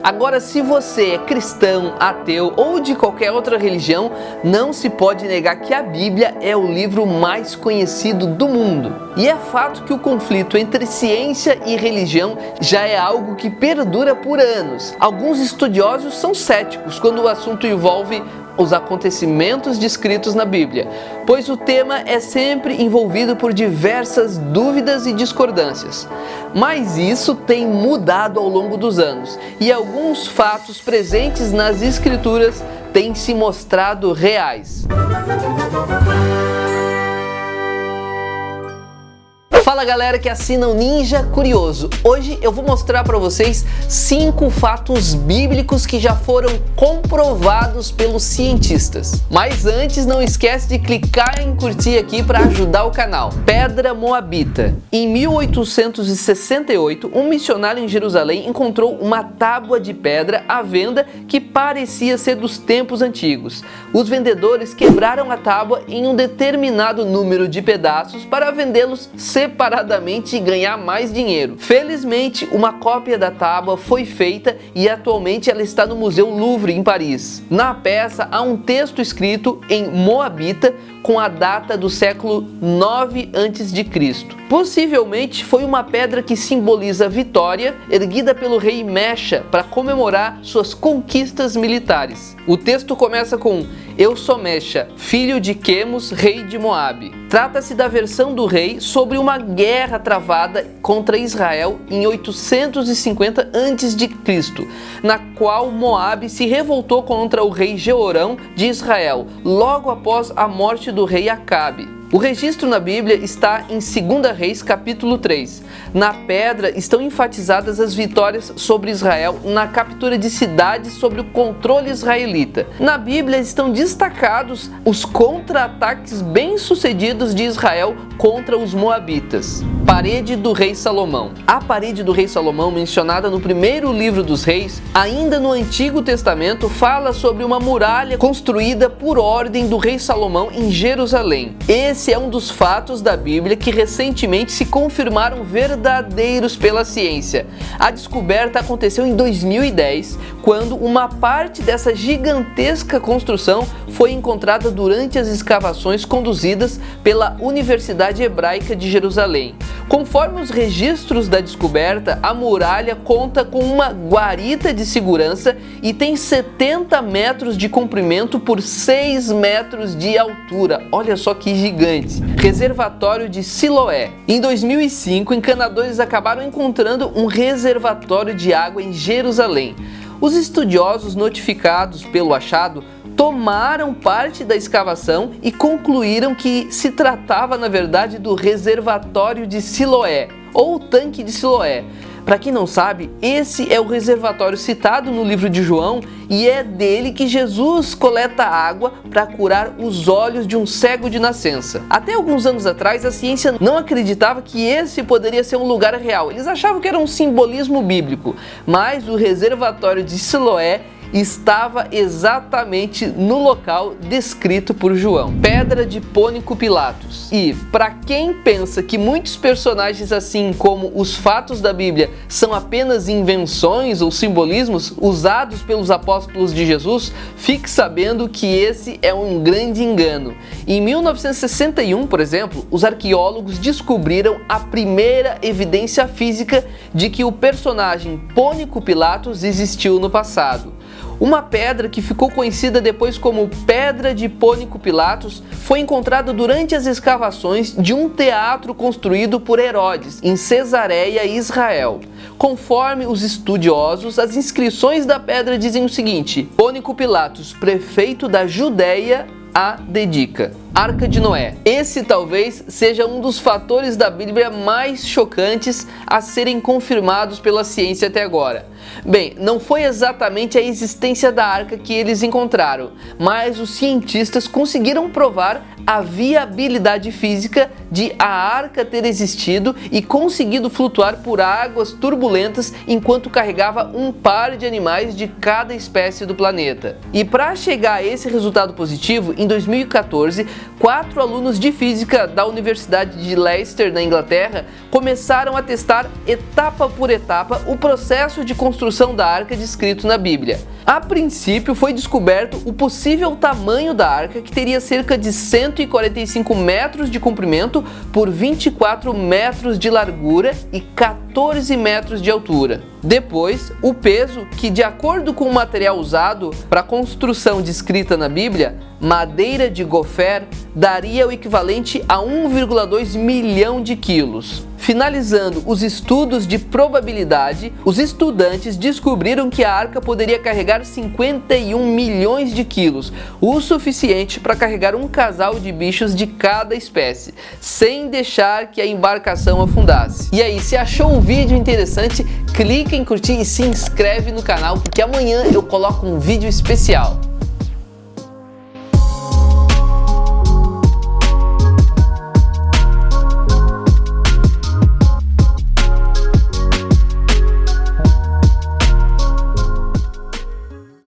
Agora, se você é cristão, ateu ou de qualquer outra religião, não se pode negar que a Bíblia é o livro mais conhecido do mundo. E é fato que o conflito entre ciência e religião já é algo que perdura por anos. Alguns estudiosos são céticos quando o assunto envolve os acontecimentos descritos na Bíblia, pois o tema é sempre envolvido por diversas dúvidas e discordâncias. Mas isso tem mudado ao longo dos anos, e alguns fatos presentes nas Escrituras têm se mostrado reais. Fala galera que assina o Ninja Curioso. Hoje eu vou mostrar para vocês 5 fatos bíblicos que já foram comprovados pelos cientistas. Mas antes, não esquece de clicar em curtir aqui para ajudar o canal. Pedra Moabita. Em 1868, um missionário em Jerusalém encontrou uma tábua de pedra à venda que parecia ser dos tempos antigos. Os vendedores quebraram a tábua em um determinado número de pedaços para vendê-los separadamente e ganhar mais dinheiro. Felizmente, uma cópia da tábua foi feita e atualmente ela está no Museu Louvre, em Paris. Na peça há um texto escrito em moabita com a data do século 9 a.C. Possivelmente foi uma pedra que simboliza a vitória erguida pelo rei Mecha para comemorar suas conquistas militares. O texto começa com: "Eu sou Mecha, filho de Quemos, rei de Moabe". Trata-se da versão do rei sobre uma guerra travada contra Israel em 850 a.C., na qual Moabe se revoltou contra o rei Jeorão de Israel, logo após a morte do rei Acabe. O registro na Bíblia está em 2 Reis, capítulo 3. Na pedra estão enfatizadas as vitórias sobre Israel na captura de cidades sob o controle israelita. Na Bíblia estão destacados os contra-ataques bem-sucedidos de Israel contra os moabitas. Parede do rei Salomão. A parede do rei Salomão, mencionada no primeiro livro dos reis, ainda no Antigo Testamento, fala sobre uma muralha construída por ordem do rei Salomão em Jerusalém. Esse é um dos fatos da Bíblia que recentemente se confirmaram verdadeiros pela ciência. A descoberta aconteceu em 2010, quando uma parte dessa gigantesca construção foi encontrada durante as escavações conduzidas pela Universidade Hebraica de Jerusalém. Conforme os registros da descoberta, a muralha conta com uma guarita de segurança e tem 70 metros de comprimento por 6 metros de altura. Olha só que gigante! Reservatório de Siloé. Em 2005, encanadores acabaram encontrando um reservatório de água em Jerusalém. Os estudiosos notificados pelo achado tomaram parte da escavação e concluíram que se tratava, na verdade, do reservatório de Siloé, ou tanque de Siloé. Para quem não sabe, esse é o reservatório citado no livro de João e é dele que Jesus coleta água para curar os olhos de um cego de nascença. Até alguns anos atrás, a ciência não acreditava que esse poderia ser um lugar real. Eles achavam que era um simbolismo bíblico, mas o reservatório de Siloé estava exatamente no local descrito por João. Pedra de Pôncio Pilatos. E, para quem pensa que muitos personagens, assim como os fatos da Bíblia, são apenas invenções ou simbolismos usados pelos apóstolos de Jesus, fique sabendo que esse é um grande engano. Em 1961, por exemplo, os arqueólogos descobriram a primeira evidência física de que o personagem Pôncio Pilatos existiu no passado. Uma pedra que ficou conhecida depois como Pedra de Pôncio Pilatos foi encontrada durante as escavações de um teatro construído por Herodes, em Cesareia, Israel. Conforme os estudiosos, as inscrições da pedra dizem o seguinte: Pôncio Pilatos, prefeito da Judéia, a dedica. Arca de Noé. Esse talvez seja um dos fatores da Bíblia mais chocantes a serem confirmados pela ciência até agora. Bem, não foi exatamente a existência da arca que eles encontraram, mas os cientistas conseguiram provar a viabilidade física de a arca ter existido e conseguido flutuar por águas turbulentas enquanto carregava um par de animais de cada espécie do planeta. E para chegar a esse resultado positivo, em 2014, 4 alunos de física da Universidade de Leicester, na Inglaterra, começaram a testar etapa por etapa o processo de construção construção da arca descrito na Bíblia. A princípio foi descoberto o possível tamanho da arca, que teria cerca de 145 metros de comprimento por 24 metros de largura e 14 metros de altura. Depois, o peso, que de acordo com o material usado para a construção descrita na Bíblia, madeira de gofer, daria o equivalente a 1,2 milhão de quilos. Finalizando os estudos de probabilidade, os estudantes descobriram que a arca poderia carregar 51 milhões de quilos, o suficiente para carregar um casal de bichos de cada espécie, sem deixar que a embarcação afundasse. E aí, se achou o vídeo interessante, clique em curtir e se inscreve no canal, porque amanhã eu coloco um vídeo especial.